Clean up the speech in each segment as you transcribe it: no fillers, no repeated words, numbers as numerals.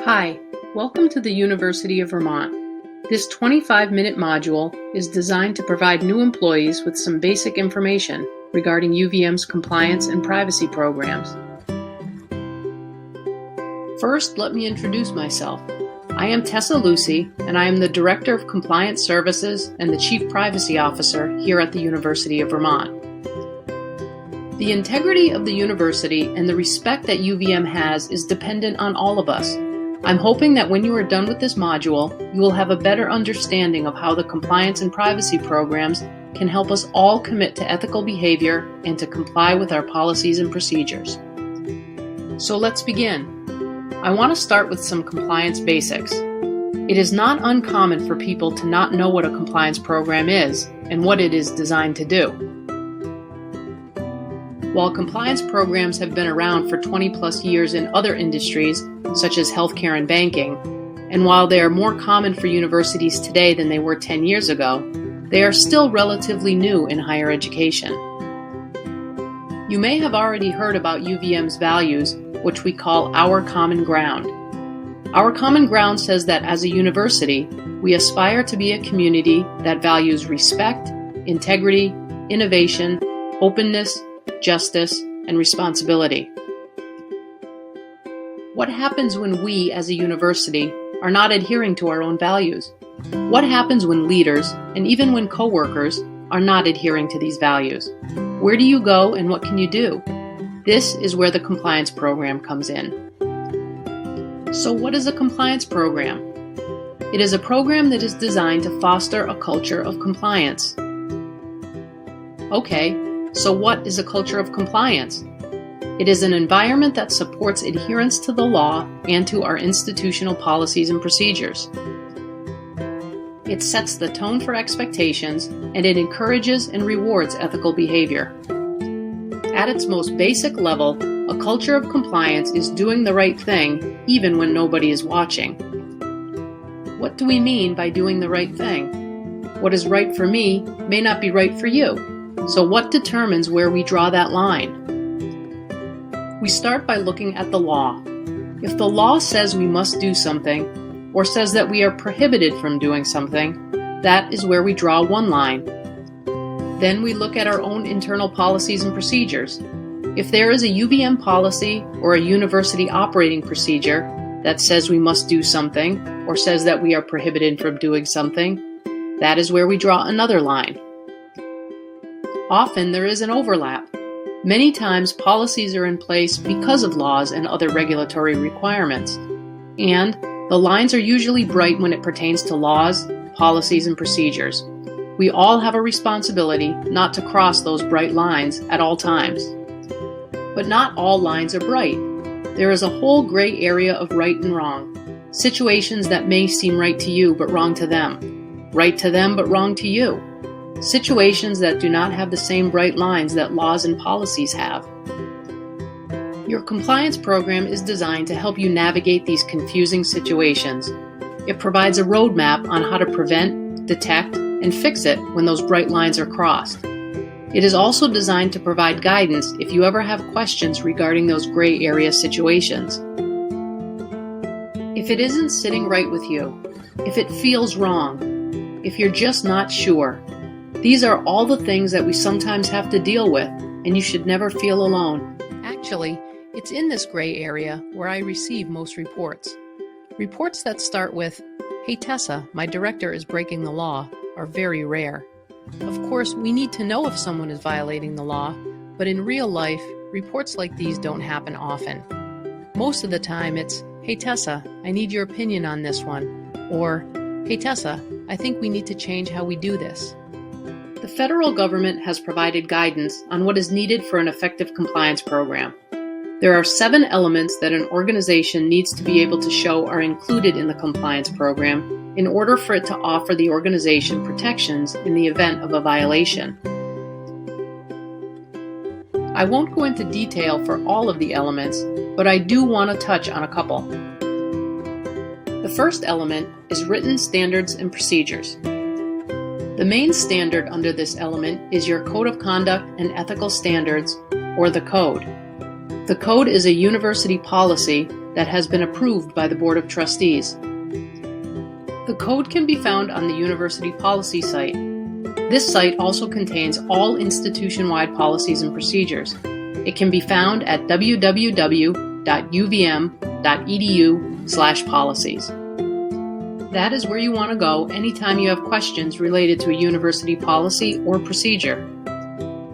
Hi, welcome to the University of Vermont. This 25-minute module is designed to provide new employees with some basic information regarding UVM's compliance and privacy programs. First, let me introduce myself. I am Tessa Lucy, and I am the Director of Compliance Services and the Chief Privacy Officer here at the University of Vermont. The integrity of the university and the respect that UVM has is dependent on all of us. I'm hoping that when you are done with this module, you will have a better understanding of how the compliance and privacy programs can help us all commit to ethical behavior and to comply with our policies and procedures. So let's begin. I want to start with some compliance basics. It is not uncommon for people to not know what a compliance program is and what it is designed to do. While compliance programs have been around for 20+ years in other industries, such as healthcare and banking, and while they are more common for universities today than they were 10 years ago, they are still relatively new in higher education. You may have already heard about UVM's values, which we call Our Common Ground. Our Common Ground says that as a university, we aspire to be a community that values respect, integrity, innovation, openness, justice, and responsibility. What happens when we, as a university, are not adhering to our own values? What happens when leaders, and even when coworkers, are not adhering to these values? Where do you go and what can you do? This is where the compliance program comes in. So what is a compliance program? It is a program that is designed to foster a culture of compliance. Okay, so what is a culture of compliance? It is an environment that supports adherence to the law and to our institutional policies and procedures. It sets the tone for expectations, and it encourages and rewards ethical behavior. At its most basic level, a culture of compliance is doing the right thing even when nobody is watching. What do we mean by doing the right thing? What is right for me may not be right for you. So what determines where we draw that line? We start by looking at the law. If the law says we must do something, or says that we are prohibited from doing something, that is where we draw one line. Then we look at our own internal policies and procedures. If there is a UVM policy or a university operating procedure that says we must do something, or says that we are prohibited from doing something, that is where we draw another line. Often there is an overlap. Many times policies are in place because of laws and other regulatory requirements. And the lines are usually bright when it pertains to laws, policies, and procedures. We all have a responsibility not to cross those bright lines at all times. But not all lines are bright. There is a whole gray area of right and wrong. Situations that may seem right to you but wrong to them. Right to them but wrong to you. Situations that do not have the same bright lines that laws and policies have. Your compliance program is designed to help you navigate these confusing situations. It provides a roadmap on how to prevent, detect, and fix it when those bright lines are crossed. It is also designed to provide guidance if you ever have questions regarding those gray area situations. If it isn't sitting right with you, if it feels wrong, if you're just not sure, these are all the things that we sometimes have to deal with, and you should never feel alone. Actually, it's in this gray area where I receive most reports. Reports that start with, "Hey Tessa, my director is breaking the law," are very rare. Of course, we need to know if someone is violating the law, but in real life, reports like these don't happen often. Most of the time it's, "Hey Tessa, I need your opinion on this one," or, "Hey Tessa, I think we need to change how we do this." The federal government has provided guidance on what is needed for an effective compliance program. There are 7 elements that an organization needs to be able to show are included in the compliance program in order for it to offer the organization protections in the event of a violation. I won't go into detail for all of the elements, but I do want to touch on a couple. The first element is written standards and procedures. The main standard under this element is your Code of Conduct and Ethical Standards, or the Code. The Code is a university policy that has been approved by the Board of Trustees. The code can be found on the University Policy site. This site also contains all institution-wide policies and procedures. It can be found at www.uvm.edu/policies. That is where you want to go anytime you have questions related to a university policy or procedure.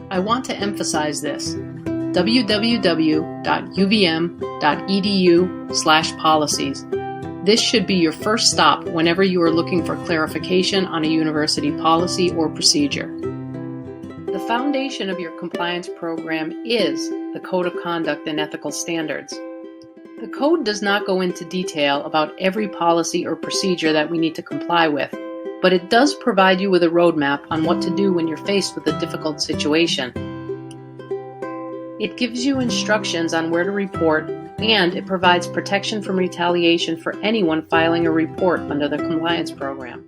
I want to emphasize this: www.uvm.edu/policies. This should be your first stop whenever you are looking for clarification on a university policy or procedure. The foundation of your compliance program is the Code of Conduct and Ethical Standards. The code does not go into detail about every policy or procedure that we need to comply with, but it does provide you with a roadmap on what to do when you're faced with a difficult situation. It gives you instructions on where to report, and it provides protection from retaliation for anyone filing a report under the compliance program.